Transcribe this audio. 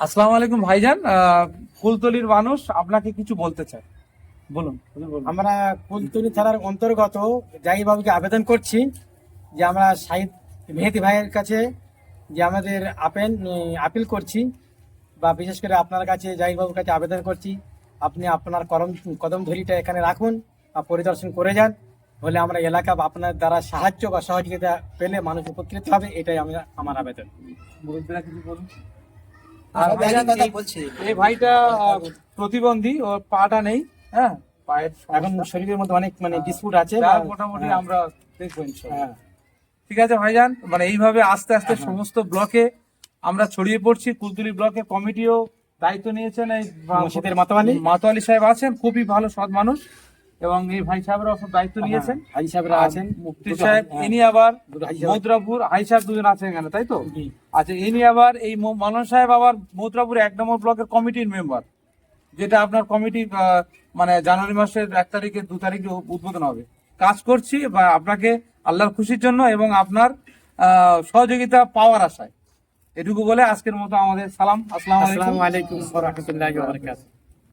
আসসালামু আলাইকুম ভাইজান। ফুলতলির মানুষ আপনাকে কিছু বলতে চায়, বলুন। আমরা কুলতলি থানার অন্তর্গত জাহিবাবুকে আবেদন করছি যে আমরা শাহিদ মেহেদি ভাইয়ের কাছে যে আমাদের আপিল করছি, বা বিশেষ করে আপনার কাছে জাহিবাবুর কাছে আবেদন করছি, আপনি আপনার কদম ধরিটা এখানে রাখুন বা পরিদর্শন করে যান। হলে আমরা এলাকা বা আপনার দ্বারা সাহায্য বা সহযোগিতা পেলে মানুষ উপকৃত হবে, এটাই আমার আবেদন। মুরব্বীরা কিছু বলুন। আর ভাইজান, এই ভাইটা প্রতিবন্ধী, ওর পাটা নেই, হ্যাঁ, পায়ের এখন শরীরের মধ্যে অনেক ডিসপুট আছে, যা মোটামুটি আমরা দেখবো ইনশাআল্লাহ। হ্যাঁ। ঠিক আছে ভাইজান, এইভাবে আস্তে আস্তে সমস্ত ব্লকে আমরা ছড়িয়ে পড়ছি। কুলতলি ব্লকে কমিটিও দায়িত্ব নিয়েছেন, এই মসজিদের মাতোয়ালি মাতোয়ালি সাহেব আছেন, খুবই ভালো সৎ মানুষ, এবং এই ভাই সাহেবরা সব দায়িত্ব নিয়েছেন। হাজি সাহেবরা আছেন, মুফতি সাহেব ইনি আবার মৌদ্রাপুর, হাই সাহেব দুজন আছেন এখানে, তাই তো? আচ্ছা, ইনি আবার এই মাওলানা সাহেব আবার মৌদ্রাপুর 1 নম্বর ব্লকের কমিটির মেম্বার, যেটা আপনার কমিটি জানুয়ারি মাসের 1 তারিখে 2 তারিখে উদ্বোধন হবে। কাজ করছি বা আপনাকে আল্লাহর খুশির জন্য এবং আপনার সহযোগিতা পাওয়ার আশায়। এটুকু বলে আজকের মতো আমাদের সালাম। আসসালামু আলাইকুম। আসসালামু আলাইকুম ওয়া রাহমাতুল্লাহি ওয়া বারাকাতুহু।